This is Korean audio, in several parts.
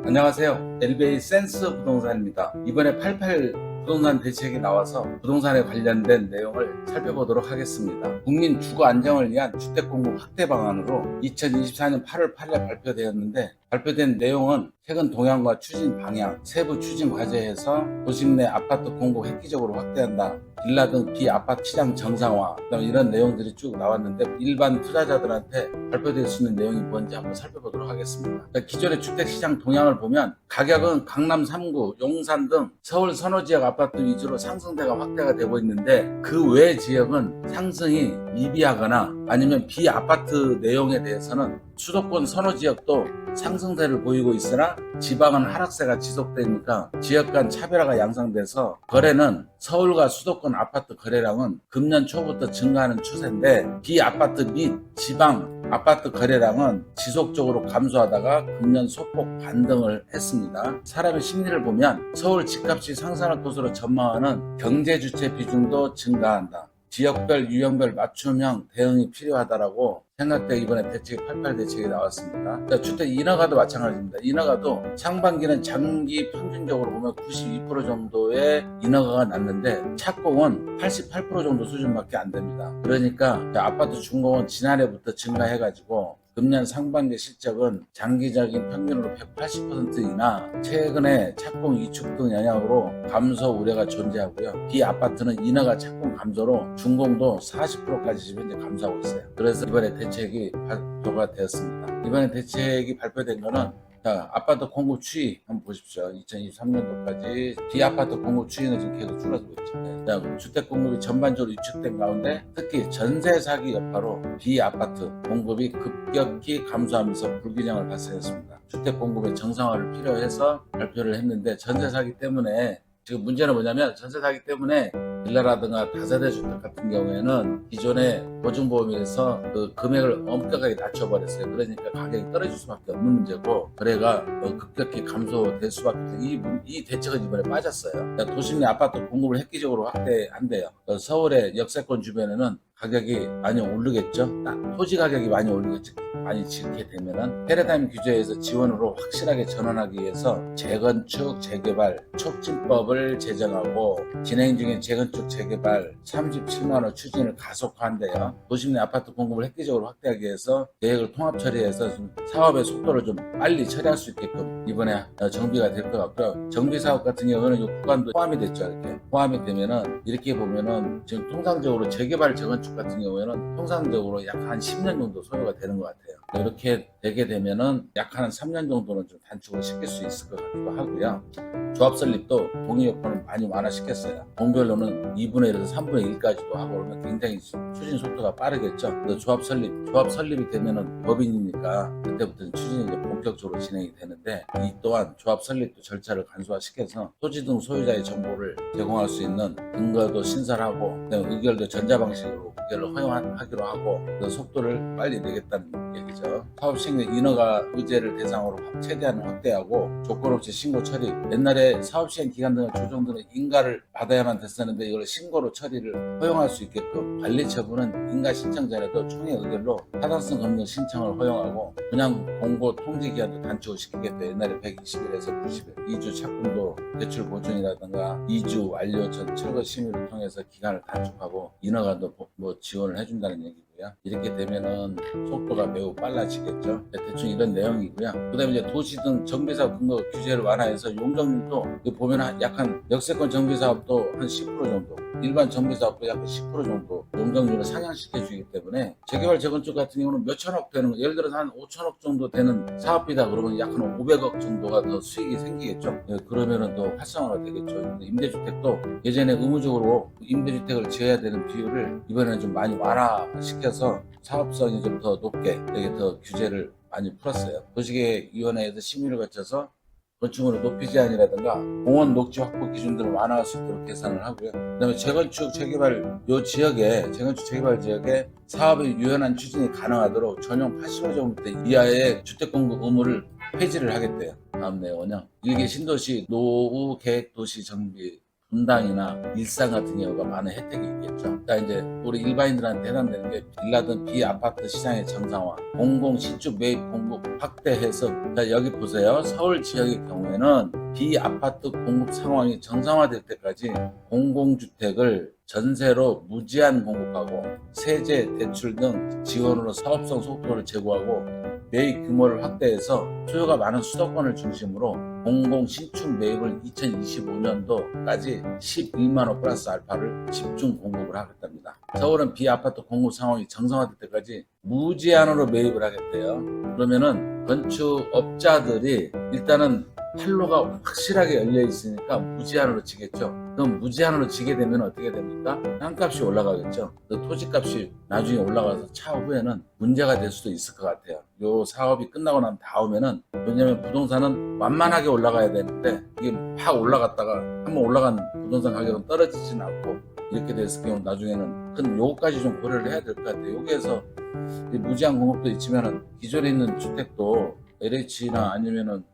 안녕하세요. LBA 센스 부동산입니다. 이번에 88 부동산 대책이 나와서 부동산에 관련된 내용을 살펴보도록 하겠습니다. 국민 주거 안정을 위한 주택 공급 확대 방안으로 2024년 8월 8일에 발표되었는데, 발표된 내용은 최근 동향과 추진 방향, 세부 추진 과제에서 도심 내 아파트 공급 획기적으로 확대한다, 빌라 등 비아파트 시장 정상화, 이런 내용들이 쭉 나왔는데, 일반 투자자들한테 발표될 수 있는 내용이 뭔지 한번 살펴보도록 하겠습니다. 기존의 주택시장 동향을 보면 가격은 강남 3구, 용산 등 서울 선호지역 아파트 위주로 상승세가 확대가 되고 있는데, 그 외 지역은 상승이 미비하거나 아니면 비아파트 내용에 대해서는 수도권 선호지역도 상승세를 보이고 있으나 지방은 하락세가 지속되니까 지역 간 차별화가 양상돼서 거래는 서울과 수도권 아파트 거래량은 금년 초부터 증가하는 추세인데, 비아파트 및 지방 아파트 거래량은 지속적으로 감소하다가 금년 소폭 반등을 했습니다. 사람의 심리를 보면 서울 집값이 상승할 것으로 전망하는 경제주체 비중도 증가한다. 지역별, 유형별 맞춤형 대응이 필요하다라고 생각돼 이번에 대책 88 대책이 나왔습니다. 주택 인허가도 마찬가지입니다. 인허가도 상반기는 장기 평균적으로 보면 92% 정도의 인허가가 났는데 착공은 88% 정도 수준밖에 안 됩니다. 그러니까 아파트 준공은 지난해부터 증가해가지고 금년 상반기 실적은 장기적인 평균으로 180%이나 최근에 착공 위축 등 영향으로 감소 우려가 존재하고요. 비아파트는 인허가 착공 감소로 준공도 40%까지 지금 현재 감소하고 있어요. 그래서 이번에 대책이 발표가 되었습니다. 이번에 대책이 발표된 거는 아파트 공급 추이 한번 보십시오. 2023년도까지 비아파트 공급 추이는 지금 계속 줄어들고 있죠. 주택 공급이 전반적으로 위축된 가운데 특히 전세 사기 여파로 비아파트 공급이 급격히 감소하면서 불균형을 발생했습니다. 주택 공급의 정상화를 필요해서 발표를 했는데, 전세 사기 때문에 지금 문제는 뭐냐면, 전세 사기 때문에 빌라라든가 다세대 주택 같은 경우에는 기존의 보증보험에서 그 금액을 엄격하게 낮춰버렸어요. 그러니까 가격이 떨어질 수밖에 없는 문제고, 거래가 급격히 감소될 수밖에 없어요. 이 대책은 이번에 빠졌어요. 도심 내 아파트 공급을 획기적으로 확대한대요. 서울의 역세권 주변에는 가격이 많이 오르겠죠. 토지 가격이 많이 오르겠죠. 많이 짓게 되면은 패러다임 규제에서 지원으로 확실하게 전환하기 위해서 재건축, 재개발 촉진법을 제정하고 진행 중인 재건축, 재개발 37만호 추진을 가속화한대요. 도심 내 아파트 공급을 획기적으로 확대하기 위해서 계획을 통합 처리해서 좀 사업의 속도를 좀 빨리 처리할 수 있게끔 이번에 정비가 될 것 같고요. 정비 사업 같은 경우는 이 구간도 포함이 됐죠. 이렇게 포함이 되면은, 이렇게 보면은 지금 통상적으로 재개발, 재건축 같은 경우에는 통상적으로 약 한 10년 정도 소요가 되는 것 같아요. 이렇게 되게 되면은 약 한 3년 정도는 좀 단축을 시킬 수 있을 것 같기도 하고요. 조합 설립도 동의 여건을 많이 완화시켰어요. 동별로는 2분의 1에서 3분의 1까지도 하고 그러면 굉장히 추진 속도가 빠르겠죠. 조합 설립이 되면은 법인이니까 그때부터는 추진이 이제 본격적으로 진행이 되는데, 이 또한 조합 설립도 절차를 간소화시켜서 토지 등 소유자의 정보를 제공할 수 있는 근거도 신설하고, 의결도 전자방식으로 의결을 허용하기로 하고, 그 속도를 빨리 내겠다는 얘기죠. 사업 시행 인허가 의제를 대상으로 최대한 확대하고 조건 없이 신고 처리. 옛날에 사업 시행 기간 등을 조정되는 인가를 받아야만 됐었는데, 이걸 신고로 처리를 허용할 수 있게끔 관리 처분은 인가 신청 전에도 총회 의결로 타당성 검증 신청을 허용하고, 분양 공고 통지 기간도 단축을 시키겠다. 옛날에 120일에서 90일, 2주 착공도 대출 보증이라든가 2주 완료 전 철거 심의를 통해서 기간을 단축하고 인허가도 지원을 해준다는 얘기고요. 이렇게 되면은 속도가 매우 빨라지겠죠. 대충 이런 내용이고요. 그 다음에 이제 도시 등 정비사업 근거 규제를 완화해서 용적률도 보면 약한 역세권 정비사업도 한 10% 정도, 일반 정비사업도 약 10% 정도 용적률을 상향시켜주기 때문에 재개발, 재건축 같은 경우는 몇천억 되는, 예를 들어서 한 5천억 정도 되는 사업비다 그러면 약 한 500억 정도가 더 수익이 생기겠죠. 그러면은 더 활성화가 되겠죠. 임대주택도 예전에 의무적으로 임대주택을 지어야 되는 비율을 이번에는 좀 많이 완화시켜서 사업성이 좀 더 높게 되게 더 규제를 많이 풀었어요. 도시계획위원회에서 심의를 거쳐서 건축물의 높이 제한이라든가 공원 녹지 확보 기준들을 완화할 수 있도록 개선을 하고요. 그다음에 재건축, 재개발 재건축, 재개발 지역에 사업의 유연한 추진이 가능하도록 전용 80호 정도 이하의 주택 공급 의무를 폐지를 하겠대요. 다음 내용은요. 일개 신도시 노후 계획 도시 정비 분당이나 일산 같은 경우가 많은 혜택이 있겠죠. 그러니까 이제 우리 일반인들한테 해당되는 게 빌라든 비아파트 시장의 정상화, 공공 신축 매입 공급 확대해서, 자 여기 보세요. 서울 지역의 경우에는 비아파트 공급 상황이 정상화될 때까지 공공주택을 전세로 무제한 공급하고 세제, 대출 등 지원으로 사업성 속도를 제고하고 매입 규모를 확대해서 수요가 많은 수도권을 중심으로 공공 신축 매입을 2025년도까지 11만 호 플러스 알파를 집중 공급을 하겠답니다. 서울은 비아파트 공급 상황이 정상화될 때까지 무제한으로 매입을 하겠대요. 그러면은 건축업자들이 일단은 판로가 확실하게 열려 있으니까 무제한으로 지겠죠. 그럼 무제한으로 지게 되면 어떻게 됩니까? 땅값이 올라가겠죠. 그 토지값이 나중에 올라가서 차후에는 문제가 될 수도 있을 것 같아요. 요 사업이 끝나고 난 다음에는, 왜냐면 부동산은 완만하게 올라가야 되는데 이게 팍 올라갔다가 한번 올라간 부동산 가격은 떨어지진 않고 이렇게 됐을 경우 나중에는 큰 요거까지 좀 고려를 해야 될 것 같아요. 여기에서 무제한 공급도 있지만은 기존에 있는 주택도 LH나 아니면은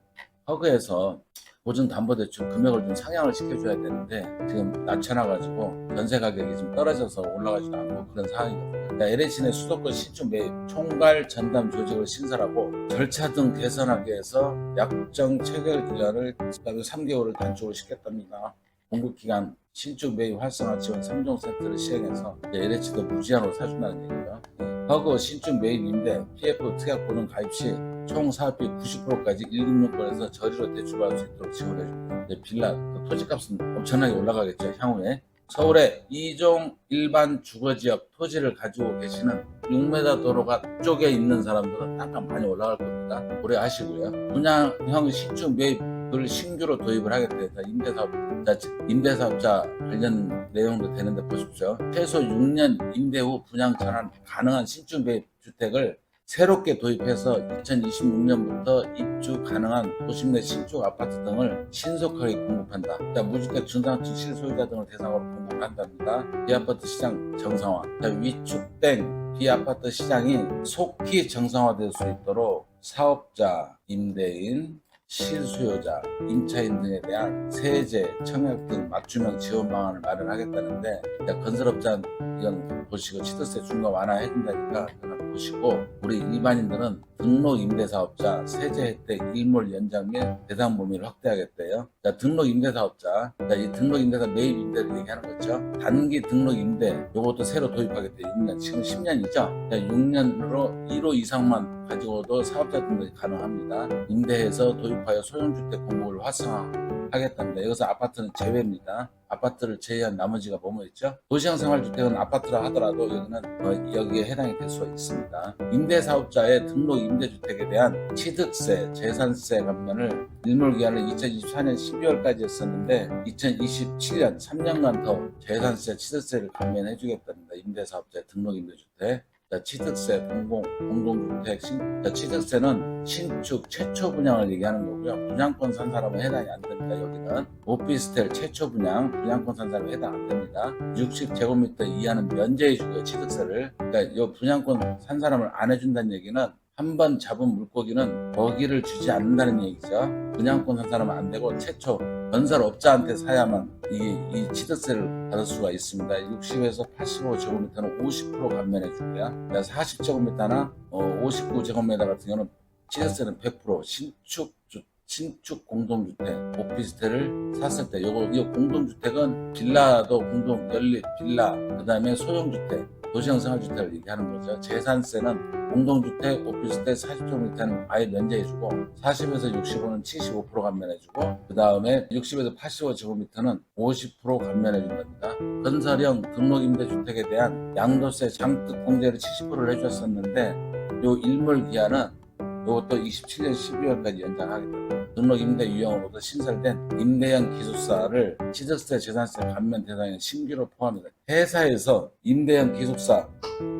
허그에서 보증담보대출 금액을 좀 상향을 시켜줘야 되는데 지금 낮춰놔가지고 전세 가격이 좀 떨어져서 올라가지도 않고 그런 상황이거든요. 그러니까 LH 내 수도권 신축 매입 총괄 전담 조직을 신설하고 절차 등 개선하기 위해서 약정 체결 기간을 3개월을 단축을 시켰답니다. 공급기간 신축 매입 활성화 지원 3종 세트를 시행해서 LH도 무제한으로 사준다는 얘기죠. 허그 신축 매입 임대 PF 특약 보증 가입 시 총 사업비 90%까지 1금융권에서 저리로 대출받을 수 있도록 지원해줍니다. 빌라 토지값은 엄청나게 올라가겠죠. 향후에 서울의 2종 일반 주거지역 토지를 가지고 계시는 6m 도로가 쪽에 있는 사람들은 땅값 많이 올라갈 겁니다. 고려하시고요. 분양형 신축 매입을 신규로 도입을 하겠대요. 임대사업자 관련 내용도 되는데 보십시오. 최소 6년 임대 후 분양 전환 가능한 신축 매입 주택을 새롭게 도입해서 2026년부터 입주 가능한 도심 내 신축 아파트 등을 신속하게 공급한다. 무주택 중상층 실소유자 등을 대상으로 공급한답니다. 비아파트 시장 정상화. 위축된 비아파트 시장이 속히 정상화될 수 있도록 사업자, 임대인, 실수요자, 임차인 등에 대한 세제, 청약 등 맞춤형 지원 방안을 마련하겠다는데, 건설업자는 이건 보시고 치트세 중과 완화해준다니까 보시고, 우리 일반인들은 등록 임대사업자 세제 혜택 일몰 연장 및 대상 범위를 확대하겠대요. 등록 임대사업자, 이 등록 임대사 매입 임대를 얘기하는 거죠. 단기 등록 임대 요것도 새로 도입하겠대요. 6년, 지금 10년이죠. 6년으로 1호 이상만 가지고도 사업자 등록이 가능합니다. 임대해서 도입하여 소형주택 공급을 활성화하겠답니다. 여기서 아파트는 제외입니다. 아파트를 제외한 나머지가 뭐있죠? 도시형 생활주택은 아파트라 하더라도 여기는 여기에 해당이 될 수가 있습니다. 임대사업자의 등록 임대주택에 대한 취득세, 재산세 감면을 일몰기한을 2024년 12월까지 했었는데 2027년 3년간 더 재산세, 취득세를 감면해주겠답니다. 임대사업자의 등록 임대주택. 취득세, 공동주택, 취득세는 신축 최초 분양을 얘기하는 거고요. 분양권 산 사람은 해당이 안 됩니다. 여기는 오피스텔 최초 분양, 분양권 산 사람은 해당 안 됩니다. 60제곱미터 이하는 면제해주고요. 취득세를. 그러니까 이 분양권 산 사람을 안 해준다는 얘기는 한 번 잡은 물고기는 먹이를 주지 않는다는 얘기죠. 분양권 산 사람은 안 되고 최초 건설업자한테 사야만 이 취득세를 받을 수가 있습니다. 60에서 85제곱미터는 50% 감면해 주고요. 40제곱미터나 59제곱미터 같은 경우는 취득세는 100%. 신축 공동주택, 오피스텔을 샀을 때, 이 공동주택은 빌라도 연립 빌라, 그 다음에 소형주택, 도시형 생활주택을 얘기하는 거죠. 재산세는 공동주택, 오피스텔 40제곱미터는 아예 면제해주고 40에서 65는 75% 감면해주고 그 다음에 60에서 85제곱미터는 50% 감면해준답니다. 건설형 등록임대주택에 대한 양도세 장득 공제를 70%를 해줬었는데 요 일몰기한은 이것도 27년 12월까지 연장하겠다. 등록임대 유형으로도 신설된 임대형 기숙사를 취득세, 재산세 감면 대상에 신규로 포함합니다. 회사에서 임대형 기숙사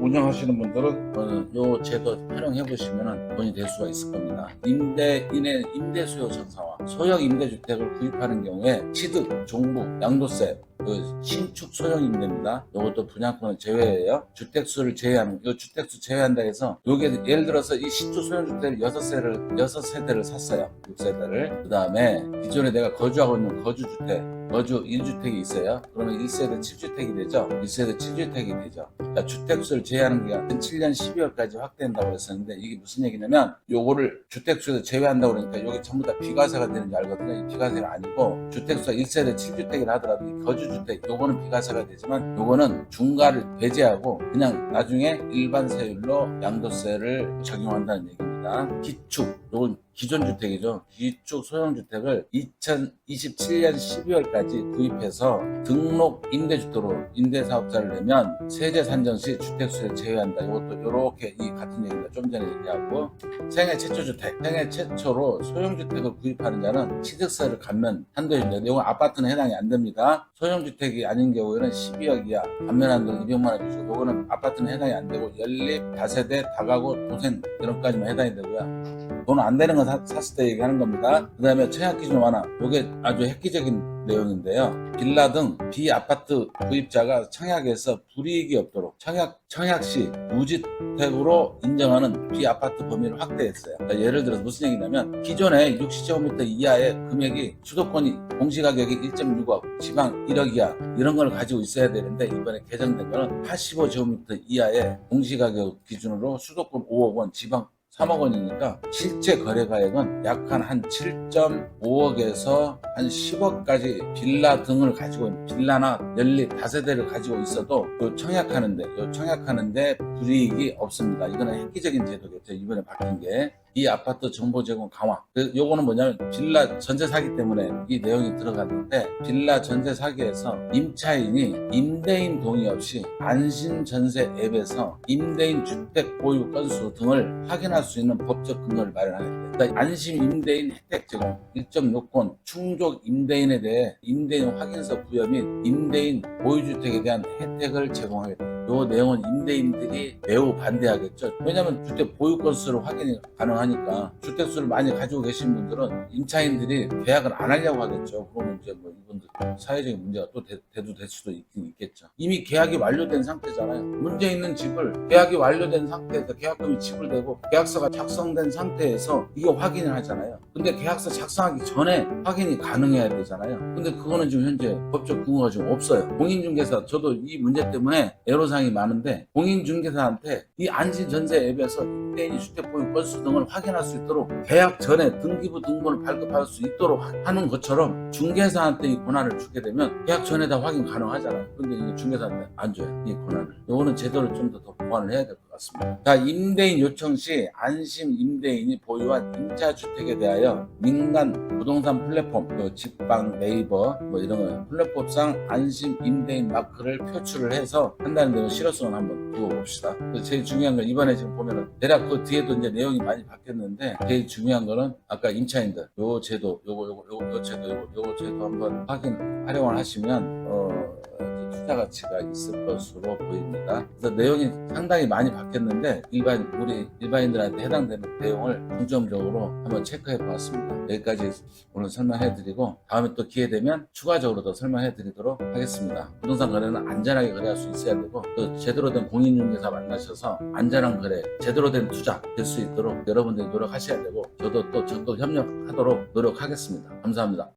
운영하시는 분들은 이 제도 활용해 보시면 돈이 될 수가 있을 겁니다. 임대인의 임대 수요 정상화, 소형 임대주택을 구입하는 경우에 취득, 종부, 양도세, 그 신축 소형 임대입니다. 이것도 분양권은 제외예요. 주택수를 제외하는, 이 주택수 제외한다 해서 요게 예를 들어서 이 신축 소형 주택을 6세대를 샀어요. 6세대를. 그 다음에 기존에 내가 거주하고 있는 거주주택, 거주 1주택이 있어요. 그러면 1세대 7주택이 되죠. 1세대 7주택이 되죠. 그러니까 주택수를 제외하는 기간 7년 12월까지 확대한다고 했었는데, 이게 무슨 얘기냐면 요거를 주택수에서 제외한다고 그러니까 여기 전부 다 비과세가 되는지 알거든요. 이 비과세가 아니고 주택수가 1세대 7주택이라 하더라도 이 거주주택 요거는 비과세가 되지만 요거는 중과를 배제하고 그냥 나중에 일반 세율로 양도세를 적용한다는 얘기입니다. 기축, 요건 기존 주택이죠. 기축 소형주택을 2027년 12월까지 구입해서 등록 임대주택으로 임대사업자를 내면 세제 산정 시 주택수에 제외한다. 이것도 이렇게 이 같은 얘기입니다. 좀 전에 얘기하고, 생애 최초 주택, 생애 최초로 소형주택을 구입하는 자는 취득세를 감면 한도입니다. 이건 아파트는 해당이 안 됩니다. 소형주택이 아닌 경우에는 12억 이하 감면 한도 200만 원 주시고, 이거는 아파트는 해당이 안 되고 연립, 다세대, 다가구, 도생 이런 까지만 해당이 되고요. 돈 안 되는 거 샀을 때 얘기하는 겁니다. 그 다음에 청약 기준 완화. 이게 아주 획기적인 내용인데요. 빌라 등 비아파트 구입자가 청약에서 불이익이 없도록 청약 시 무주택으로 인정하는 비아파트 범위를 확대했어요. 그러니까 예를 들어서 무슨 얘기냐면, 기존에 60제곱미터 이하의 금액이 수도권이 공시가격이 1.6억, 지방 1억 이하 이런 걸 가지고 있어야 되는데, 이번에 개정된 거는 85제곱미터 이하의 공시가격 기준으로 수도권 5억 원, 지방 3억 원이니까 실제 거래가액은 약 한 7.5억에서 한 10억까지 빌라 등을 가지고 있는, 빌라나 연립 다세대를 가지고 있어도 요 청약하는데 불이익이 없습니다. 이거는 획기적인 제도겠죠. 이번에 바뀐 게. 이 아파트 정보 제공 강화. 요거는 뭐냐면 빌라 전세 사기 때문에 이 내용이 들어갔는데, 빌라 전세 사기에서 임차인이 임대인 동의 없이 안심 전세 앱에서 임대인 주택 보유 건수 등을 확인할 수 있는 법적 근거를 마련하겠다. 그러니까 안심 임대인 혜택 제공, 일정 요건, 충족 임대인에 대해 임대인 확인서 부여 및 임대인 보유주택에 대한 혜택을 제공하겠다. 이 내용은 임대인들이 매우 반대하겠죠. 왜냐하면 주택 보유 건수를 확인이 가능하니까. 주택수를 많이 가지고 계신 분들은 임차인들이 계약을 안 하려고 하겠죠. 그러면 이제 뭐 이분들 사회적인 문제가 또 대두될 수도 있긴 있겠죠. 이미 계약이 완료된 상태잖아요. 문제 있는 집을 계약이 완료된 상태에서 계약금이 지불되고 계약서가 작성된 상태에서 이거 확인을 하잖아요. 근데 계약서 작성하기 전에 확인이 가능해야 되잖아요. 근데 그거는 지금 현재 법적 근거가 지금 없어요. 공인중개사, 저도 이 문제 때문에 애로사항이 많은데, 공인중개사한테 이 안심전세 앱에서 임대인이 주택보유 건수 등을 확인할 수 있도록 계약 전에 등기부 등본을 발급할 수 있도록 하는 것처럼 중개사한테 이 권한을 주게 되면 계약 전에 다 확인 가능하잖아요. 근데 이게 중개사한테 안 줘요, 이 권한을. 이거는 제도를 좀 더 보완을 해야 될 것 같습니다. 자, 임대인 요청 시 안심 임대인이 보유한 임차주택에 대하여 민간 부동산 플랫폼, 집방, 네이버 뭐 이런 거 플랫폼상 안심 임대인 마크를 표출을 해서 한다는 데는 실효성을 한번 두고 봅시다. 제일 중요한 건 이번에 지금 보면은 대략 그 뒤에도 이제 내용이 많이 바뀌었는데, 제일 중요한 거는 아까 임차인들 요 제도 요거 제도 한번 활용을 하시면 투자 가치가 있을 것으로 보입니다. 그래서 내용이 상당히 많이 바뀌었는데 우리 일반인들한테 해당되는 내용을 중점적으로 한번 체크해 보았습니다. 여기까지 오늘 설명해 드리고, 다음에 또 기회 되면 추가적으로 더 설명해 드리도록 하겠습니다. 부동산 거래는 안전하게 거래할 수 있어야 되고, 또 제대로 된 공인중개사 만나셔서 안전한 거래, 제대로 된 투자 될 수 있도록 여러분들이 노력하셔야 되고, 저도 또 적극 협력하도록 노력하겠습니다. 감사합니다.